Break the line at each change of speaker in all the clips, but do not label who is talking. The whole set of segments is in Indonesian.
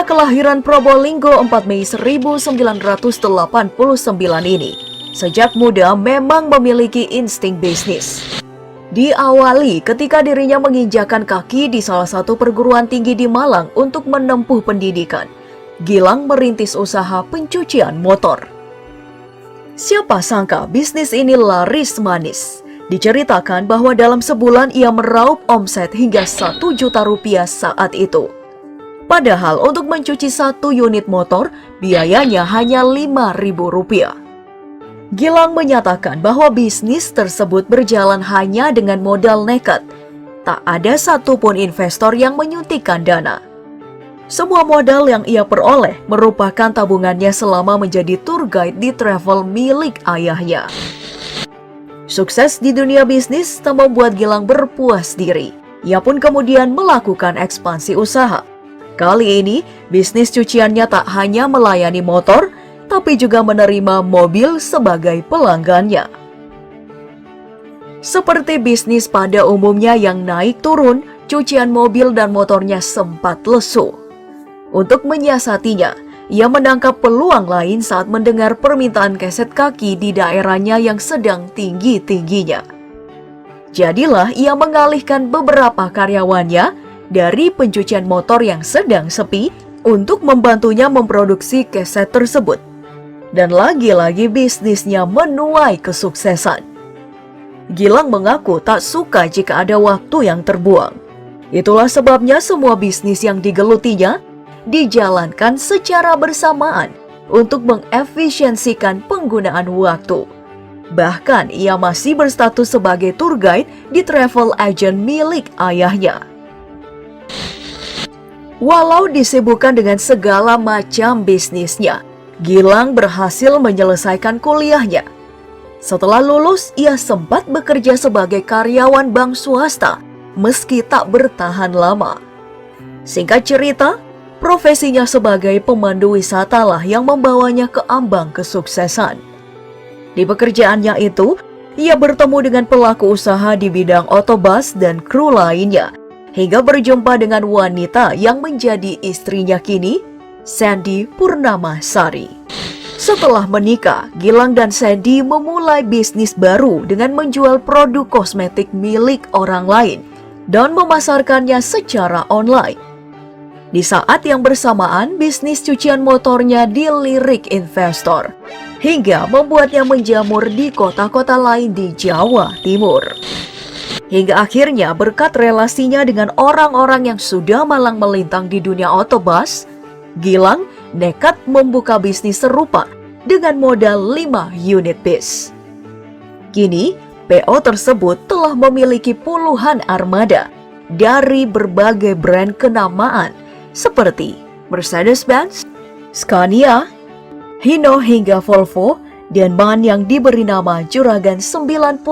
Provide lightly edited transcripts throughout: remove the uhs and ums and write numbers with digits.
Pria kelahiran Probolinggo 4 Mei 1989 ini sejak muda memang memiliki insting bisnis. Diawali ketika dirinya menginjakan kaki di salah satu perguruan tinggi di Malang untuk menempuh pendidikan. Gilang merintis usaha pencucian motor. Siapa sangka bisnis ini laris manis. Diceritakan bahwa dalam sebulan ia meraup omset hingga 1 juta rupiah saat itu. Padahal untuk mencuci 1 unit motor, biayanya hanya Rp5.000. Gilang menyatakan bahwa bisnis tersebut berjalan hanya dengan modal nekat. Tak ada satupun investor yang menyuntikkan dana. Semua modal yang ia peroleh merupakan tabungannya selama menjadi tour guide di travel milik ayahnya. Sukses di dunia bisnis tak membuat Gilang berpuas diri. Ia pun kemudian melakukan ekspansi usaha. Kali ini, bisnis cuciannya tak hanya melayani motor, tapi juga menerima mobil sebagai pelanggannya. Seperti bisnis pada umumnya yang naik turun, cucian mobil dan motornya sempat lesu. Untuk menyiasatinya, ia menangkap peluang lain saat mendengar permintaan keset kaki di daerahnya yang sedang tinggi-tingginya. Jadilah ia mengalihkan beberapa karyawannya dari pencucian motor yang sedang sepi untuk membantunya memproduksi keset tersebut. Dan lagi-lagi bisnisnya menuai kesuksesan. Gilang mengaku tak suka jika ada waktu yang terbuang. Itulah sebabnya semua bisnis yang digelutinya dijalankan secara bersamaan untuk mengefisiensikan penggunaan waktu. Bahkan ia masih berstatus sebagai tour guide di travel agent milik ayahnya. Walau disibukkan dengan segala macam bisnisnya, Gilang berhasil menyelesaikan kuliahnya. Setelah lulus, ia sempat bekerja sebagai karyawan bank swasta, meski tak bertahan lama. Singkat cerita, profesinya sebagai pemandu wisata lah yang membawanya ke ambang kesuksesan. Di pekerjaannya itu, ia bertemu dengan pelaku usaha di bidang otobus dan kru lainnya, hingga berjumpa dengan wanita yang menjadi istrinya kini, Sandy Purnamasari. Setelah menikah, Gilang dan Sandy memulai bisnis baru dengan menjual produk kosmetik milik orang lain dan memasarkannya secara online. Di saat yang bersamaan, bisnis cucian motornya dilirik investor, hingga membuatnya menjamur di kota-kota lain di Jawa Timur. Hingga akhirnya berkat relasinya dengan orang-orang yang sudah malang melintang di dunia otobus, Gilang nekat membuka bisnis serupa dengan modal 5 unit bis. Kini, PO tersebut telah memiliki puluhan armada dari berbagai brand kenamaan seperti Mercedes-Benz, Scania, Hino hingga Volvo, dan ban yang diberi nama Juragan 99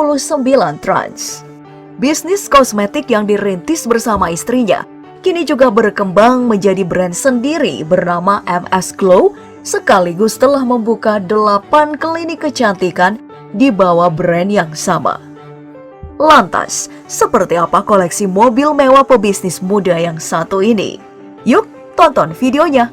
Trans. Bisnis kosmetik yang dirintis bersama istrinya kini juga berkembang menjadi brand sendiri bernama MS Glow, sekaligus telah membuka 8 klinik kecantikan di bawah brand yang sama. Lantas, seperti apa koleksi mobil mewah pebisnis muda yang satu ini? Yuk, tonton videonya!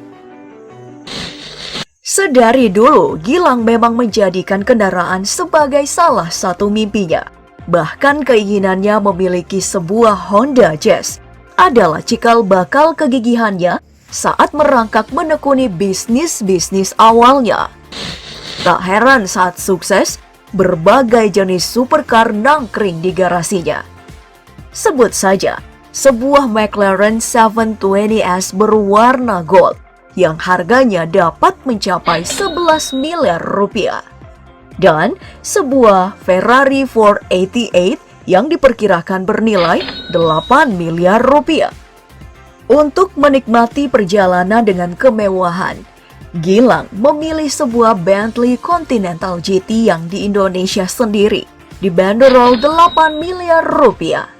Sedari dulu, Gilang memang menjadikan kendaraan sebagai salah satu mimpinya. Bahkan keinginannya memiliki sebuah Honda Jazz adalah cikal bakal kegigihannya saat merangkak menekuni bisnis-bisnis awalnya. Tak heran saat sukses, berbagai jenis supercar nangkring di garasinya. Sebut saja, sebuah McLaren 720S berwarna gold yang harganya dapat mencapai 11 miliar rupiah. Dan sebuah Ferrari 488 yang diperkirakan bernilai 8 miliar rupiah. Untuk menikmati perjalanan dengan kemewahan, Gilang memilih sebuah Bentley Continental GT yang di Indonesia sendiri dibanderol 8 miliar rupiah.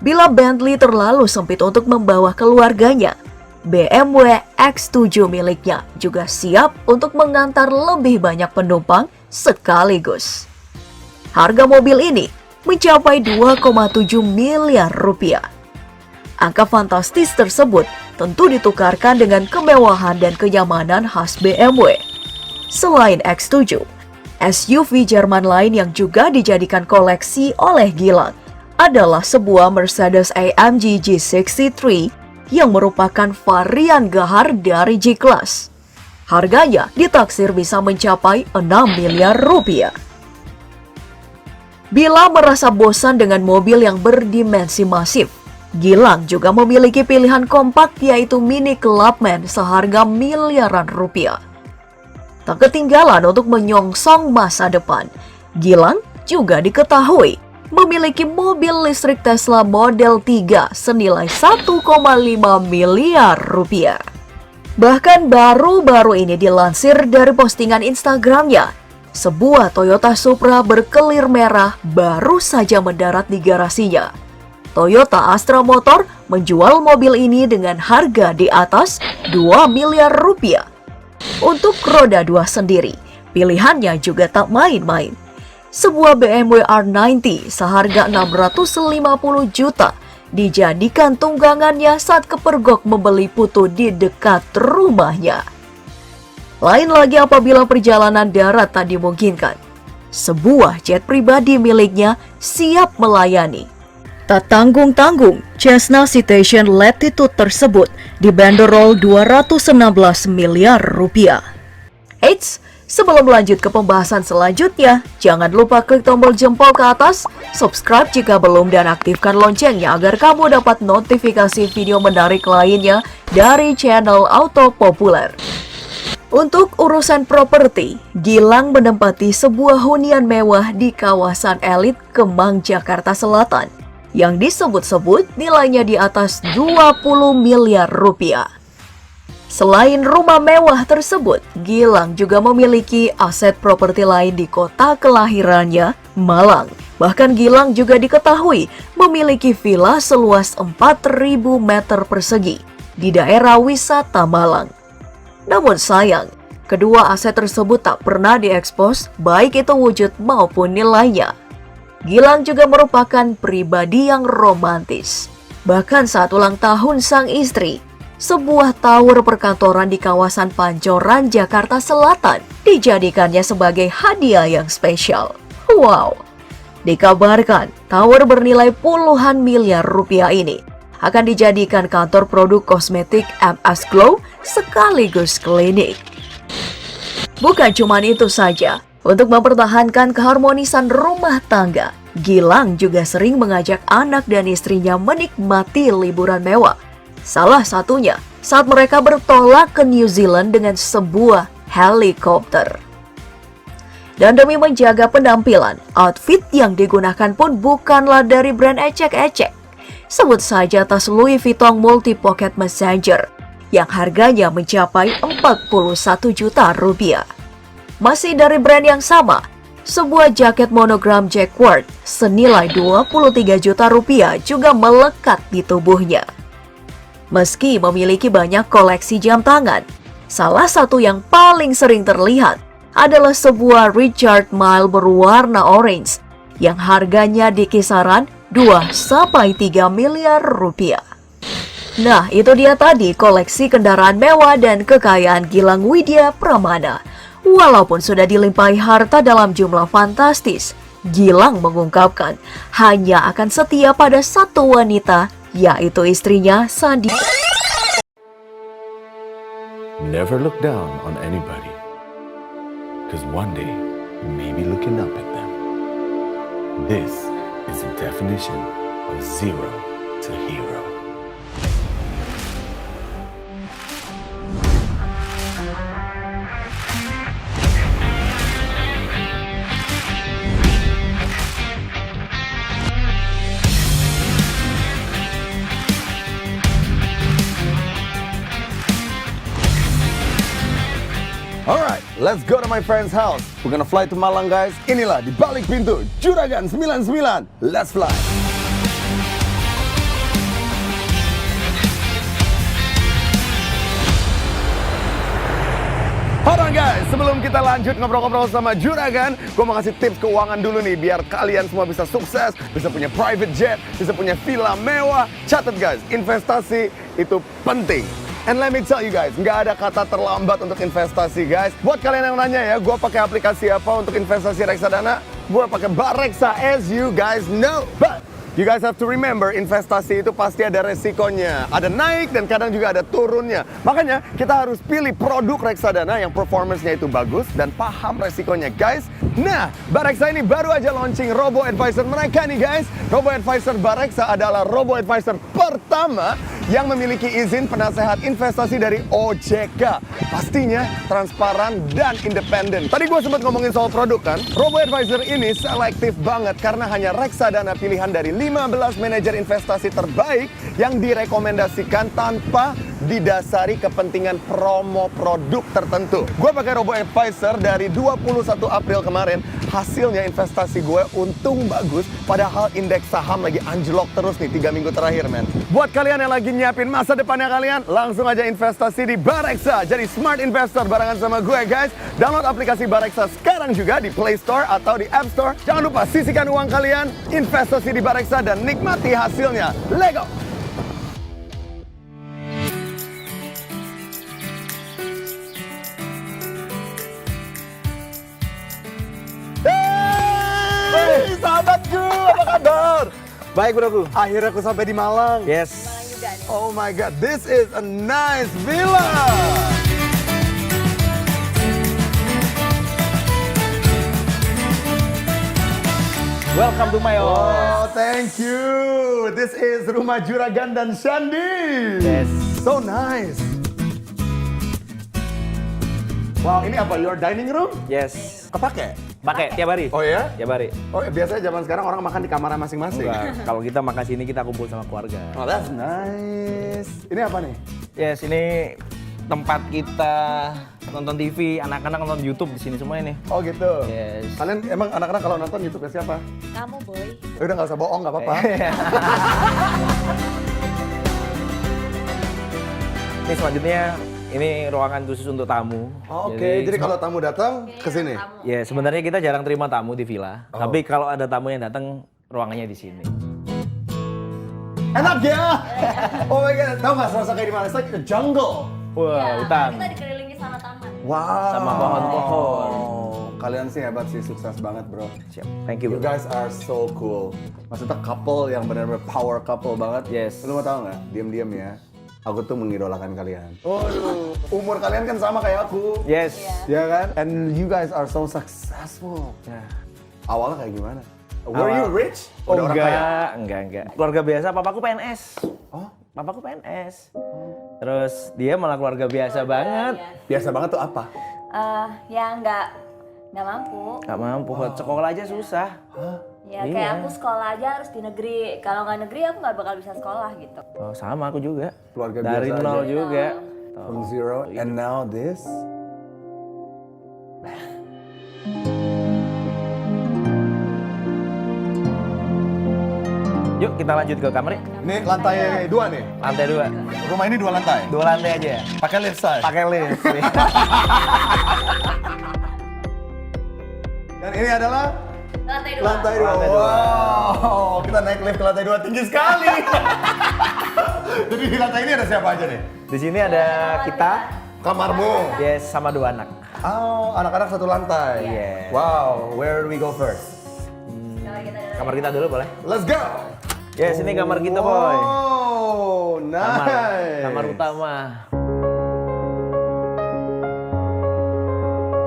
Bila Bentley terlalu sempit untuk membawa keluarganya, BMW X7 miliknya juga siap untuk mengantar lebih banyak penumpang sekaligus. Harga mobil ini mencapai 2,7 miliar rupiah. Angka fantastis tersebut tentu ditukarkan dengan kemewahan dan kenyamanan khas BMW. Selain X7, SUV Jerman lain yang juga dijadikan koleksi oleh Gilang adalah sebuah Mercedes-AMG G63 yang merupakan varian gahar dari G-Class. Harganya ditaksir bisa mencapai 6 miliar rupiah. Bila merasa bosan dengan mobil yang berdimensi masif, Gilang juga memiliki pilihan kompak yaitu Mini Clubman seharga miliaran rupiah. Tak ketinggalan untuk menyongsong masa depan, Gilang juga diketahui memiliki mobil listrik Tesla Model 3 senilai 1,5 miliar rupiah. Bahkan baru-baru ini dilansir dari postingan Instagramnya, sebuah Toyota Supra berkelir merah baru saja mendarat di garasinya. Toyota Astra Motor menjual mobil ini dengan harga di atas 2 miliar rupiah. Untuk roda 2 sendiri, pilihannya juga tak main-main. Sebuah BMW R90 seharga 650 juta dijadikan tunggangannya saat kepergok membeli putu di dekat rumahnya. Lain lagi apabila perjalanan darat tak dimungkinkan, sebuah jet pribadi miliknya siap melayani. Tak tanggung-tanggung, Cessna Citation Latitude tersebut dibanderol 216 miliar rupiah. Eits, sebelum lanjut ke pembahasan selanjutnya, jangan lupa klik tombol jempol ke atas, subscribe jika belum dan aktifkan loncengnya agar kamu dapat notifikasi video menarik lainnya dari channel Auto Populer. Untuk urusan properti, Gilang menempati sebuah hunian mewah di kawasan elit Kemang, Jakarta Selatan, yang disebut-sebut nilainya di atas 20 miliar rupiah. Selain rumah mewah tersebut, Gilang juga memiliki aset properti lain di kota kelahirannya, Malang. Bahkan Gilang juga diketahui memiliki villa seluas 4.000 meter persegi di daerah wisata Malang. Namun sayang, kedua aset tersebut tak pernah diekspos baik itu wujud maupun nilainya. Gilang juga merupakan pribadi yang romantis. Bahkan saat ulang tahun sang istri, sebuah tower perkantoran di kawasan Pancoran, Jakarta Selatan dijadikannya sebagai hadiah yang spesial. Wow! Dikabarkan, tower bernilai puluhan miliar rupiah ini akan dijadikan kantor produk kosmetik MS Glow sekaligus klinik. Bukan cuma itu saja, untuk mempertahankan keharmonisan rumah tangga, Gilang juga sering mengajak anak dan istrinya menikmati liburan mewah. Salah satunya saat mereka bertolak ke New Zealand dengan sebuah helikopter. Dan demi menjaga penampilan, outfit yang digunakan pun bukanlah dari brand ecek-ecek. Sebut saja tas Louis Vuitton Multi Pocket Messenger yang harganya mencapai 41 juta rupiah. Masih dari brand yang sama, sebuah jaket monogram Jacquard senilai 23 juta rupiah juga melekat di tubuhnya. Meski memiliki banyak koleksi jam tangan, salah satu yang paling sering terlihat adalah sebuah Richard Mille berwarna orange yang harganya di kisaran 2-3 miliar rupiah. Nah, itu dia tadi koleksi kendaraan mewah dan kekayaan Gilang Widya Pramana. Walaupun sudah dilimpahi harta dalam jumlah fantastis, Gilang mengungkapkan hanya akan setia pada satu wanita, yaitu istrinya Sandi.
Never look down on anybody, because one day you may be looking up at them. This is the definition of zero to hero. Alright, let's go to my friend's house. We're gonna fly to Malang, guys. Inilah di balik pintu Juragan 99. Let's fly. Hold on guys, sebelum kita lanjut ngobrol-ngobrol sama Juragan, gue mau kasih tips keuangan dulu nih, biar kalian semua bisa sukses, bisa punya private jet, bisa punya villa mewah. Catat guys, investasi
itu penting. And let me tell you guys, nggak ada kata terlambat untuk investasi guys. Buat kalian yang nanya ya, gue pakai aplikasi apa untuk investasi reksadana? Gue pakai Bareksa, as you guys know. But you guys have to remember, investasi itu pasti ada resikonya. Ada naik dan kadang juga ada turunnya. Makanya kita harus pilih produk reksadana yang performance-nya itu bagus dan paham resikonya guys. Nah, Bareksa ini baru aja launching robo-advisor mereka nih guys. Robo-advisor Bareksa adalah robo-advisor pertama yang memiliki izin penasehat investasi dari OJK. Pastinya transparan dan independen. Tadi gue sempat ngomongin soal produk kan. Robo-advisor ini selektif banget karena hanya reksadana pilihan dari 15 manajer investasi terbaik yang direkomendasikan tanpa didasari kepentingan promo produk tertentu. Gue pakai robo-advisor dari 21 April kemarin. Hasilnya investasi gue untung bagus, padahal indeks saham lagi anjlok terus nih 3 minggu terakhir men. Buat kalian yang lagi nyiapin masa depannya kalian, langsung aja investasi di Bareksa. Jadi smart investor barengan sama gue guys. Download aplikasi Bareksa sekarang juga di Play Store atau di App Store. Jangan lupa sisihkan uang kalian, investasi di Bareksa dan nikmati hasilnya. Lego! Hey, sahabatku, apa kabar?
Baik broku.
Akhirnya aku sampai di Malang.
Yes.
Oh my god, this is a nice villa.
Welcome to my home.
Oh, thank you. This is rumah Juragan dan Shandi.
Yes.
So nice. Wow, ini apa? Your dining room?
Yes.
Kepake?
Pakai tiap hari.
Oh ya?
Tiap hari.
Oh, biasanya zaman sekarang orang makan di kamar masing-masing.
Enggak. Kalau kita makan sini kita kumpul sama keluarga.
Oh, that's nice. Ini apa nih?
Yes, ini tempat kita nonton TV, anak-anak nonton YouTube di sini semua ini.
Oh gitu.
Yes.
Kalian emang anak-anak kalau nonton YouTube-nya siapa?
Kamu boy.
Udah nggak usah bohong, nggak apa-apa.
Ini selanjutnya ini ruangan khusus untuk tamu.
Oke, jadi kalau tamu datang ke sini.
Ya, sebenarnya kita jarang terima tamu di villa. Tapi kalau ada tamu yang datang, ruangannya di sini.
Enak ya? Oh my god, tahu nggak serasa kayak di mana? It's like a jungle.
Wah, hutan.
Kita dikelilingi sama taman.
Wow.
Sama pohon-pohon.
Kalian sih hebat sih, sukses banget bro.
Siap. Thank you,
You
bro.
guys are so cool. Maksudnya couple yang benar-benar power couple banget.
Yes.
Lu mau tahu nggak? Diam-diam ya. Aku tuh mengidolakan kalian. Waduh, umur kalian kan sama kayak aku.
Yes.
Ya kan? And you guys are so successful.
Ya.
Awalnya kayak gimana? Were you rich?
Oh,
Udah orang kaya?
enggak. Keluarga biasa, papaku PNS.
Oh,
Papaku PNS. Terus dia malah keluarga biasa banget.
biasa banget tuh apa?
Ya nggak mampu.
Gak mampu, buat sekolah aja susah.
Ya
Iya.
kayak aku sekolah aja harus di negeri. Kalau nggak negeri aku nggak bakal bisa sekolah gitu.
Oh, sama aku juga.
Keluarga
Dari
biasa
nol
aja.
juga.
From zero, and now this.
Yuk kita lanjut ke kamar yuk.
Ini lantai 2 nih.
Lantai 2.
Rumah ini 2 lantai.
2 lantai aja ya.
Pakai lift say.
Pakai lift.
Dan ini adalah
Lantai 2.
lantai 2.
Lantai dua.
Wow, kita naik lift ke lantai 2 tinggi sekali. Jadi di lantai ini ada siapa aja nih?
Di sini ada kita,
Kamarmu.
yes, sama 2 anak.
Oh, anak-anak satu lantai.
Yes.
Wow, where do we go first?
Kamar kita dulu boleh?
Let's go.
Yes, ini kamar kita, boy.
Wow,
Kamar,
nice.
kamar utama.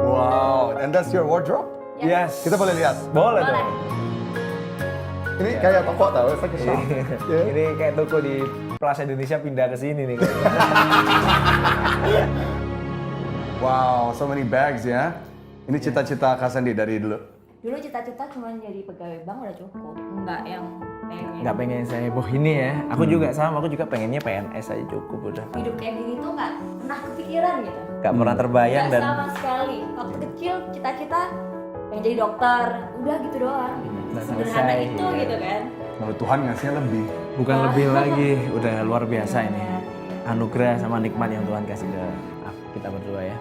Wow, and that's your wardrobe?
Yes.
Kita boleh lihat.
Boleh dong.
Ini kayak toko tau, it's like a shop. Yeah.
Ini kayak toko di Plaza Indonesia pindah ke sini nih kayaknya.
Wow, so many bags ya. Ini cita-cita Kak Sandi dari dulu.
Dulu cita-cita cuma jadi pegawai bank udah cukup. Nggak yang pengen.
Nggak pengen saya heboh ini ya. Aku juga sama, aku juga pengennya PNS aja cukup udah.
Hidup kayak gini tuh nggak pernah kepikiran gitu.
Nggak pernah terbayang
Nggak
dan
sama sekali. Waktu kecil cita-cita pengen jadi dokter. Udah gitu doang.
Udah
Sederhana
selesai,
itu
iya.
gitu kan.
Lalu Tuhan ngasihnya lebih.
bukan lebih lagi, udah luar biasa ini. Anugerah sama nikmat yang Tuhan kasih ke kita berdua ya.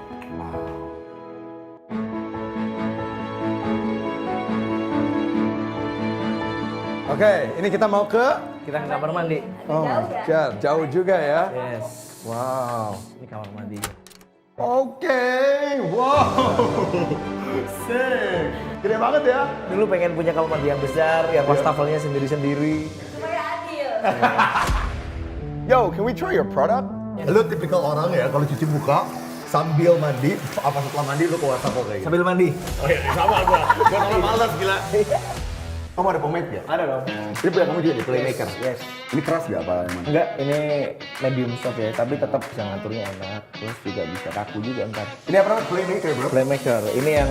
Oke, ini kita mau ke...
Kita ke kamar mandi.
Oh
Jauh
my
ya?
God, jauh juga ya.
Yes.
Wow.
Ini kamar mandi.
Oke, wow. Sick. Gede banget ya.
Dulu pengen punya kamar mandi yang besar, yang wastafelnya sendiri-sendiri.
Supaya adil.
Yo, can we try your product? Lu tipikal orang ya kalau cuci muka sambil mandi, apa setelah mandi lu ke wastafel kayak gitu?
Sambil mandi.
Oh iya, sama gua malah malas gila. Kamu ada pomade ya?
Ada dong.
Ini punya kamu juga di Playmaker?
Yes.
Ini keras gak apa emang?
Enggak, ini medium soft ya, tapi tetap bisa ngaturnya enak. Terus juga bisa kaku juga ntar.
Ini apa namanya? Playmaker bro?
Playmaker, ini yang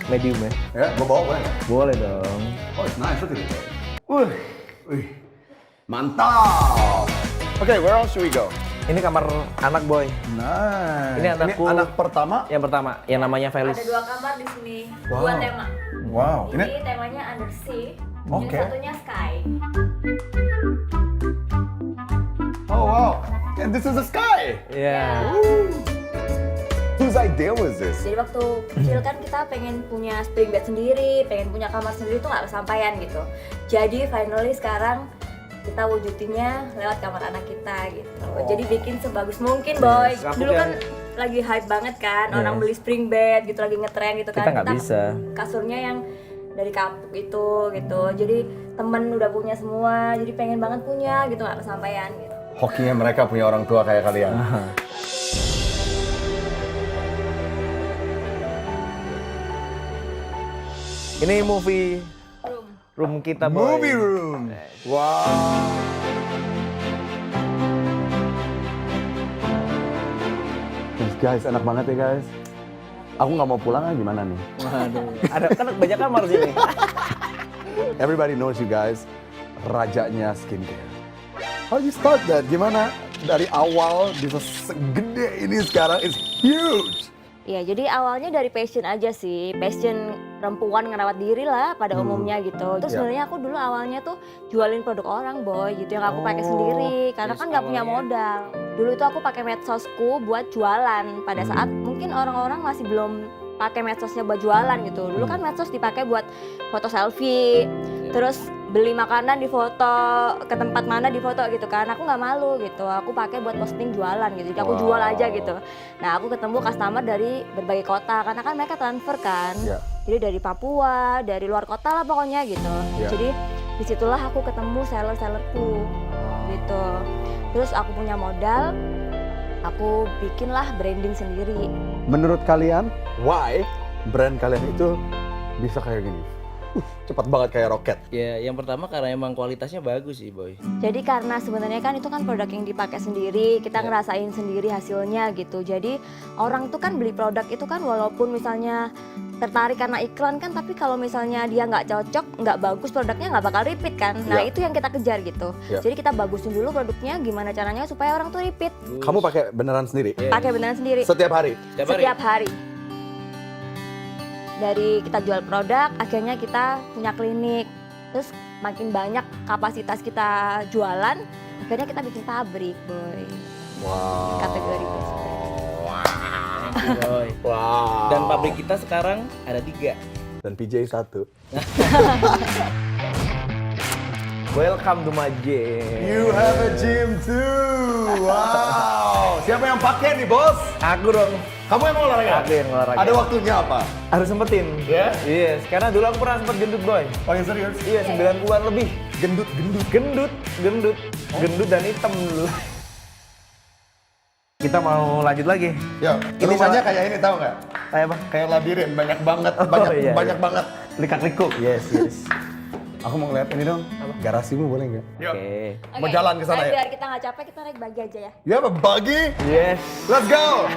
medium ya.
Ya, gua bawa boleh nggak?
Boleh dong.
Oh, it's nice, look at it. Wih, mantap. Okay, where else should we go?
Ini kamar anak boy.
Nice.
Ini anakku.
anak pertama.
Yang pertama, yang namanya Felis.
Ada 2 kamar di sini.
Wow.
2 tema.
Wow.
Ini temanya undersea.
Oke.
Yang satunya sky.
Oh wow. And this is the sky.
Iya.
Whose idea was this?
Jadi waktu kecil kan kita pengen punya spring bed sendiri, pengen punya kamar sendiri tuh nggak kesampaian gitu. Jadi finally sekarang kita wujudinnya lewat kamar anak kita gitu. Jadi bikin sebagus mungkin boy.
Yes, aku
Dulu kan
kan-
lagi hype banget kan, orang
Yes.
beli spring bed gitu, lagi ngetren gitu kan.
Kita nggak bisa.
Kasurnya yang dari kapuk itu gitu. Jadi temen udah punya semua, jadi pengen banget punya gitu, nggak kesampaian gitu.
Hokinya mereka punya orang tua kayak kalian.
Ini movie room kita boy.
Movie room. Wow. Guys, enak banget ya guys. Aku nggak mau pulang ah, gimana nih?
Waduh. Ada kan banyak kamar sini.
Everybody knows you guys, rajanya skincare. How you start that? Gimana? Dari awal bisa segede ini sekarang, it's huge.
Iya, jadi awalnya dari passion aja sih, passion perempuan ngerawat diri lah pada umumnya gitu. Terus
Ya.
sebenarnya aku dulu awalnya tuh jualin produk orang boy, gitu yang aku pakai sendiri, karena kan nggak punya modal. Dulu tuh aku pakai medsosku buat jualan pada saat mungkin orang-orang masih belum pakai medsosnya buat jualan gitu. Dulu kan medsos dipakai buat foto selfie, terus beli makanan di foto, ke tempat mana di foto gitu kan. Aku nggak malu gitu, aku pakai buat posting jualan gitu. Jadi aku jual aja gitu. Nah aku ketemu customer dari berbagai kota, karena kan mereka transfer kan.
Ya.
Jadi dari Papua, dari luar kota lah pokoknya gitu.
Ya.
Jadi disitulah aku ketemu seller-sellerku gitu. Terus aku punya modal, aku bikinlah branding sendiri.
Menurut kalian, why brand kalian itu bisa kayak gini? Cepat banget kayak roket.
Ya, yang pertama karena emang kualitasnya bagus sih, boy.
Jadi karena sebenarnya kan itu kan produk yang dipakai sendiri, kita ngerasain sendiri hasilnya gitu. Jadi orang tuh kan beli produk itu kan walaupun misalnya tertarik karena iklan kan, tapi kalau misalnya dia nggak cocok, nggak bagus produknya nggak bakal repeat kan. Nah
Ya.
itu yang kita kejar gitu.
Ya.
Jadi kita bagusin dulu produknya, gimana caranya supaya orang tuh repeat.
Kamu pakai beneran sendiri?
Pakai beneran sendiri.
Setiap hari?
Setiap hari. Dari kita jual produk, akhirnya kita punya klinik. Terus makin banyak kapasitas kita jualan, akhirnya kita bikin pabrik, boy.
Wow.
Kategori
Boy.
Wow.
Dan pabrik kita sekarang ada 3.
Dan PJ 1.
Welcome to my gym.
You have a gym too. Wow. Siapa yang pakai nih, Bos?
Aku dong.
Kamu yang mau olahraga?
Aku yang olahraga.
Ada waktunya apa?
Harus sempetin.
Ya?
Yes, karena dulu aku pernah sempet gendut, boy.
Oh, yang serius?
Iya, 9 bulan lebih.
Gendut.
Gendut dan hitam dulu. Kita mau lanjut lagi.
Ya,
Ini
rumahnya
salah-
kayak ini tahu nggak?
Kayak apa?
Kayak labirin, banyak banget,
Oh, iya,
banyak
iya.
banget.
Likat-liku. Yes.
Aku mau ngeliat ini dong. Garasimu boleh nggak?
Oke.
Mau jalan ke sana ya?
Biar kita nggak capek, kita naik bagi aja ya.
You have a buggy?
Yes.
Let's go!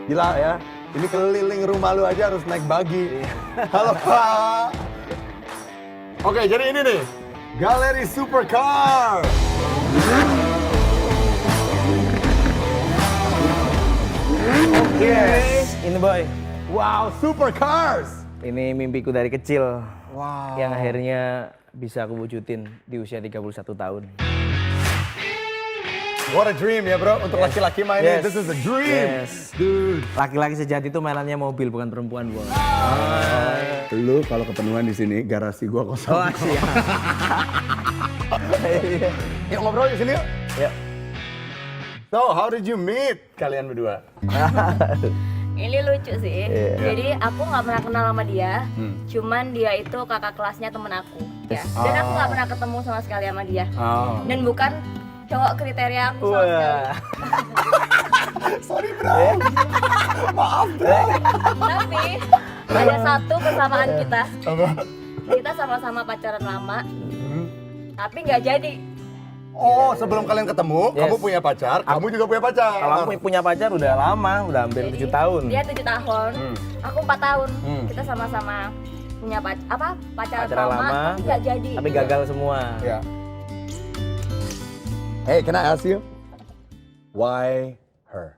Gila ya, ini keliling rumah lu aja harus naik buggy. Halo Pak. Oke, jadi ini nih, Galeri Supercar.
Yes. Ini boy.
Wow, Supercars.
Ini mimpiku dari kecil.
Wow.
Yang akhirnya bisa aku wujudin di usia 31 tahun.
What a dream ya bro, untuk laki-laki mainnya.
Yes.
This is a dream.
Yes.
Dude.
Laki-laki sejati itu mainannya mobil bukan perempuan, boy.
Lu kalau kepenuhan di sini, garasi gua kosong.
Oh, siap.
Yuk ngobrol di sini yuk.
Yuk.
So, how did you meet kalian berdua?
Ini lucu sih.
Iya.
Jadi aku nggak pernah kenal sama dia. Cuman dia itu kakak kelasnya temen aku. Ya. Dan aku nggak pernah ketemu sama sekali sama dia.
Oh.
Dan bukan cowok kriteria aku sama sekali.
Wah.
Sorry bro. Maaf bro.
Tapi ada satu kesamaan kita.
Apa?
Kita sama-sama pacaran lama. Tapi nggak jadi.
Oh, sebelum kalian ketemu,
Yes.
kamu punya pacar, kamu juga punya pacar.
Kalau aku punya pacar udah lama, udah hampir 7 tahun.
Dia 7 tahun. Aku 4 tahun. Kita sama-sama punya pacaran
Pacaran
lama,
lama,
tapi nggak jadi.
Tapi gagal semua.
Ya. Hey, can I ask you? Why her?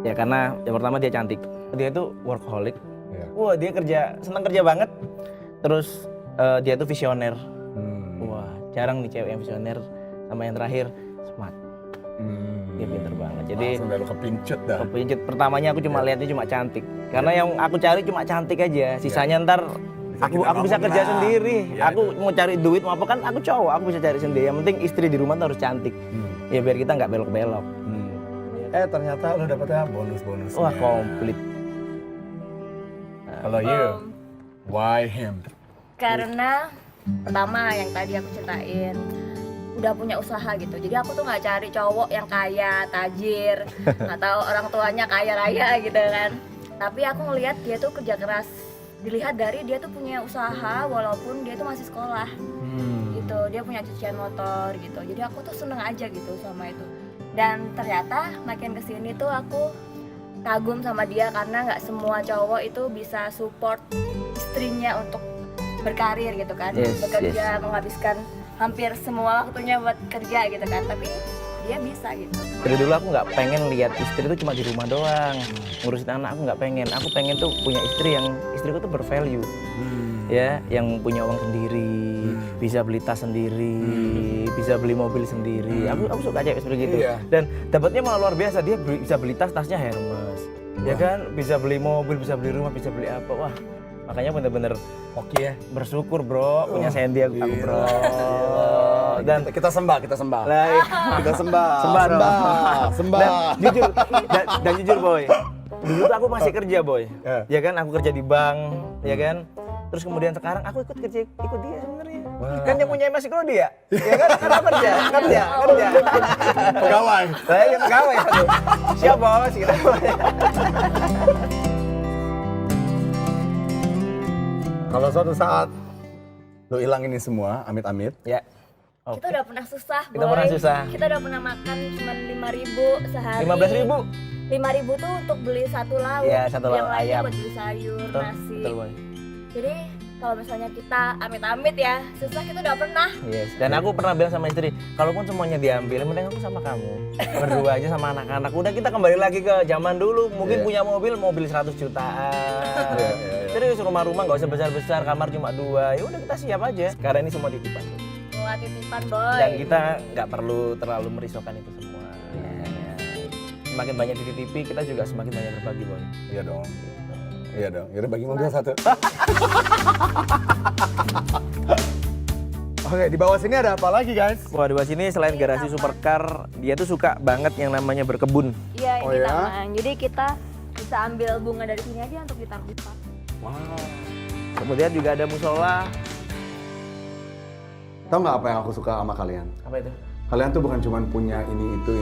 Ya karena yang pertama dia cantik. Dia itu workaholic.
Ya.
Wah, dia senang kerja banget. Terus dia tuh visioner. Wah, jarang nih cewek yang visioner. Sama yang terakhir, smart. Dia pinter banget. Jadi
Langsung dah lu kepincut dah.
kepincut. Pertamanya aku cuma lihatnya cuma cantik. Karena yang aku cari cuma cantik aja. Sisanya ntar aku bisa kerja sendiri.
Ya,
Aku mau cari duit mau apa kan aku cowok, aku bisa cari sendiri. Yang penting istri di rumah tuh harus cantik. Ya biar kita nggak belok-belok.
Ternyata lu dapetnya bonus-bonus.
Wah, komplit.
Kalau you, why him?
Karena pertama yang tadi aku ceritain udah punya usaha gitu. Jadi aku tuh nggak cari cowok yang kaya, tajir, atau orang tuanya kaya raya gitu kan. Tapi aku ngelihat dia tuh kerja keras. Dilihat dari dia tuh punya usaha walaupun dia tuh masih sekolah. Gitu. Dia punya cucian motor gitu. Jadi aku tuh seneng aja gitu sama itu. Dan ternyata makin kesini tuh aku kagum sama dia karena nggak semua cowok itu bisa support istrinya untuk berkarir gitu kan, bekerja, menghabiskan hampir semua waktunya buat kerja gitu kan, tapi dia bisa gitu.
Dari dulu aku nggak pengen lihat istri tuh cuma di rumah doang, ngurusin anak. Aku nggak pengen. Aku pengen tuh punya istri yang istriku tuh bervalue, ya, yang punya uang sendiri, bisa beli tas sendiri, bisa beli mobil sendiri. Aku suka cewek seperti itu.
Iya.
Dan dapatnya malah luar biasa. Dia bisa beli tasnya Hermes, ya kan, bisa beli mobil, bisa beli rumah, bisa beli apa. Wah, makanya bener-bener
Oke ya.
bersyukur bro punya Sandy aku bro. Dan
Kita sembah.
lah,
Kita sembah.
Sembah dong.
Sembah.
dan jujur boy, dulu tuh aku masih kerja boy,
Ya.
ya kan, aku kerja di bank, ya kan. Terus kemudian sekarang aku ikut dia sebenarnya. Kan yang punya masih kalau dia, ya kan, karena aku kerja.
Pegawai.
Saya yang pegawai aku. Siap bos, kita.
Kalau suatu saat lu hilang ini semua, amit-amit.
Ya.
Kita udah pernah susah, boy.
Kita pernah susah.
Kita udah pernah makan cuma 5.000 sehari.
15.000.
5.000 tuh untuk beli satu lauk.
Iya, satu lauk
yang lainnya
ayam.
buat beli sayur,
Betul,
nasi.
betul boy.
Jadi kalau misalnya kita amit-amit ya, susah kita udah pernah.
Yes. Dan aku pernah bilang sama istri, kalaupun semuanya diambil, yang penting aku sama kamu. Berdua aja sama anak-anak. Udah kita kembali lagi ke zaman dulu. Mungkin punya mobil 100 jutaan. Serius, rumah-rumah nggak usah besar-besar, kamar cuma 2. Ya udah kita siap aja. Sekarang ini semua titipan.
Buat titipan, boy.
Dan kita nggak perlu terlalu merisaukan itu semua. Semakin banyak dititipi, kita juga semakin banyak berbagi, boy.
Iya dong. Iya dong. Yaudah bagi mobil satu. Oke, di bawah sini ada apa lagi, guys?
Wah, di bawah sini selain garasi supercar, dia tuh suka banget yang namanya berkebun.
Iya,
Oh
ini
ya?
taman. Jadi kita bisa ambil bunga dari sini aja untuk ditaruh di pot.
Wow.
Kemudian juga ada musola.
Tahu nggak apa yang aku suka sama kalian?
Apa itu?
Kalian tuh bukan cuma punya ini itu,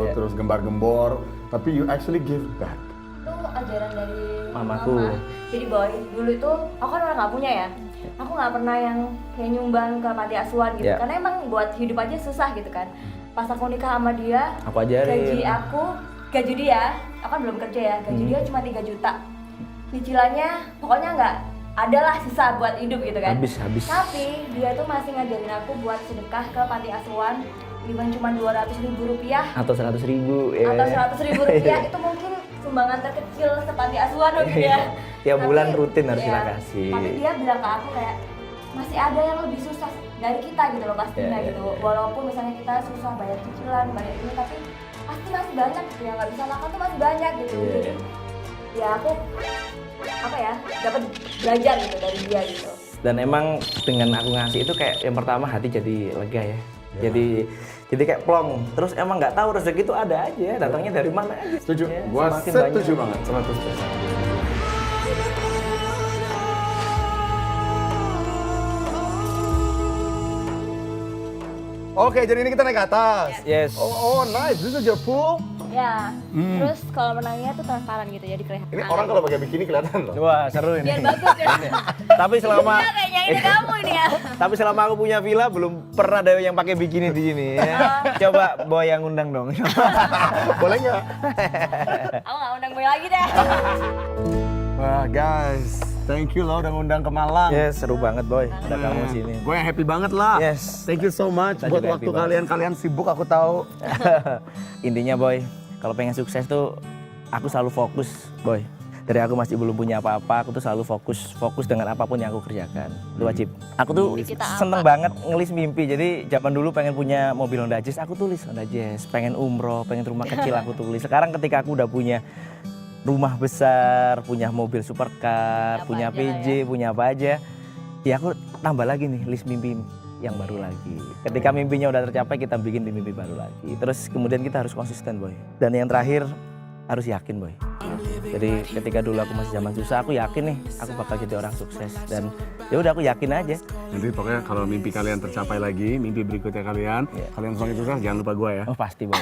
Iya.
terus gembar-gembor, tapi you actually give back.
Itu ajaran dari
Mamaku.
mama. Jadi boy, dulu itu aku kan orang nggak punya ya. Aku nggak pernah yang kayak nyumbang ke panti asuhan gitu.
Iya.
Karena emang buat hidup aja susah gitu kan. Pas aku nikah sama dia,
Aku ajarin.
gaji dia, aku kan belum kerja ya. Gaji dia cuma 3 juta. Cicilannya pokoknya nggak ada lah sisa buat hidup gitu kan.
Habis.
Tapi dia tuh masih ngajarin aku buat sedekah ke panti asuhan. Even cuma 200.000 rupiah
Atau 100.000 ya.
atau 100.000 rupiah itu mungkin sumbangan terkecil sepanti asuhan mungkin ya.
Tiap
Tapi,
bulan rutin harus
iya,
kita kasih.
Tapi dia bilang ke aku kayak masih ada yang lebih susah dari kita gitu loh pastinya
Iya,
gitu. Walaupun misalnya kita susah bayar cicilan, bayar ini, tapi pasti masih banyak gitu yang nggak bisa makan tuh masih banyak gitu.
Iya.
Jadi ya aku apa ya, dapat belajar gitu dari dia gitu.
Dan emang dengan aku ngasih itu kayak yang pertama hati jadi lega ya. Jadi kayak plong. Terus emang nggak tahu rezeki itu ada aja, datangnya dari mana aja.
Setuju.
Ya,
Gua
semakin
setuju
banyak.
banget, 100%. Oke, jadi ini kita naik ke atas.
Yes.
Oh, nice. This is your pool.
Ya, terus kalau menangnya tuh transparan gitu, jadi kelihatan.
Ini orang kalau pakai bikini kelihatan loh.
Wah, seru ini.
biar bagus ya.
Tapi selama
Iya, kayaknya ini kamu ini ya.
Tapi selama aku punya villa belum pernah ada yang pakai bikini di sini ya. Coba boy yang undang dong.
Boleh nggak?
Aku nggak undang gue lagi deh.
Wah, guys. Thank you loh udah ngundang ke Malang.
Yes, seru banget boy. Ada kamu sini.
Gue happy banget lah.
Yes.
Thank you so much
Saya
buat
juga
waktu
happy banget.
kalian sibuk aku tahu.
Intinya boy, kalau pengen sukses tuh aku selalu fokus boy. Dari aku masih belum punya apa-apa, aku tuh selalu fokus dengan apapun yang aku kerjakan. Itu wajib. Aku tuh
Kita apa?
seneng banget ngelis mimpi. Jadi zaman dulu pengen punya mobil Honda Jazz, aku tulis Honda Jazz. Pengen umroh, pengen rumah kecil, aku tulis. Sekarang ketika aku udah punya rumah besar, punya mobil supercar, punya
apa aja
PJ, punya apa aja, ya aku tambah lagi nih list mimpi yang baru lagi. Ketika mimpinya udah tercapai, kita bikin mimpi baru lagi. Terus kemudian kita harus konsisten boy. Dan yang terakhir harus yakin boy. Jadi ketika dulu aku masih zaman susah, aku yakin nih aku bakal jadi orang sukses. Dan ya udah aku yakin aja.
Nanti pokoknya kalau mimpi kalian tercapai lagi, mimpi berikutnya kalian,
Iya.
kalian semakin sukses, jangan lupa gue ya.
Oh pasti boy.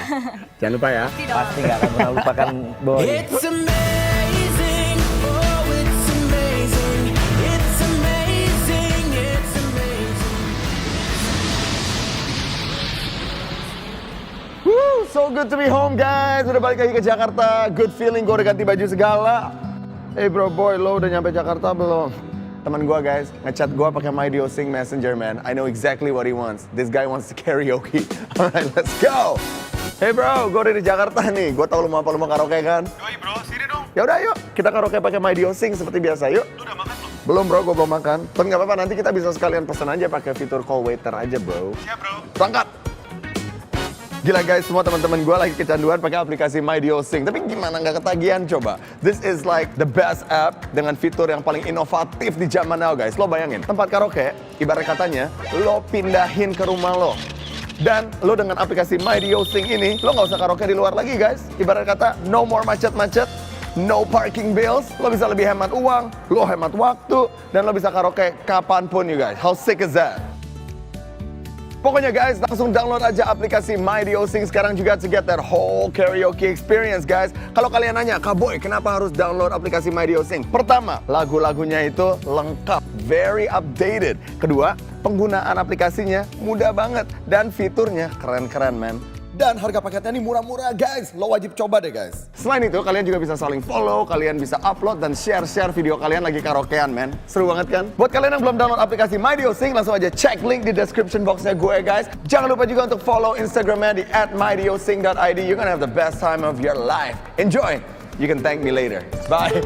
Jangan lupa ya.
Pasti nggak akan pernah lupakan boy.
It's amazing, oh it's amazing, it's amazing, it's amazing.
Woo, so good to be home guys. Udah balik lagi ke Jakarta. Good feeling, gue udah ganti baju segala. Hey bro boy, lo udah nyampe Jakarta belum? Teman gue guys, ngechat gue pakai MyDioSing Messenger man. I know exactly what he wants. This guy wants to karaoke. Alright, let's go. Hey bro, gue udah di Jakarta nih. Gue tau lu mau apa, lu mau karaoke kan?
Yoi bro, sini dong.
Ya udah yuk, kita karaoke pakai MyDioSing seperti biasa yuk.
Lu udah makan belum?
Belum bro, gue belum makan. Tapi nggak apa-apa, nanti kita bisa sekalian pesan aja pakai fitur call waiter aja bro.
Siap bro.
Berangkat. Gila guys, semua teman-teman gue lagi kecanduan pakai aplikasi MyDioSing. Tapi gimana nggak ketagihan coba? This is like the best app dengan fitur yang paling inovatif di zaman now guys. Lo bayangin, tempat karaoke, ibarat katanya, lo pindahin ke rumah lo. Dan lo dengan aplikasi MyDioSing ini, lo nggak usah karaoke di luar lagi guys. Ibarat kata, no more macet-macet, no parking bills. Lo bisa lebih hemat uang, lo hemat waktu, dan lo bisa karaoke kapanpun you guys. How sick is that? Pokoknya guys, langsung download aja aplikasi MyDioSing sekarang juga to get that whole karaoke experience guys. Kalau kalian nanya, Kak Boy, kenapa harus download aplikasi MyDioSing? Pertama, lagu-lagunya itu lengkap, very updated. Kedua, penggunaan aplikasinya mudah banget dan fiturnya keren-keren man. Dan harga paketnya ini murah-murah guys, lo wajib coba deh guys. Selain itu, kalian juga bisa saling follow, kalian bisa upload dan share-share video kalian lagi karaokean man. Seru banget kan? Buat kalian yang belum download aplikasi MyDioSing, langsung aja cek link di description boxnya gue guys. Jangan lupa juga untuk follow Instagramnya di @mydiosing.id. You're gonna have the best time of your life. Enjoy! You can thank me later. Bye!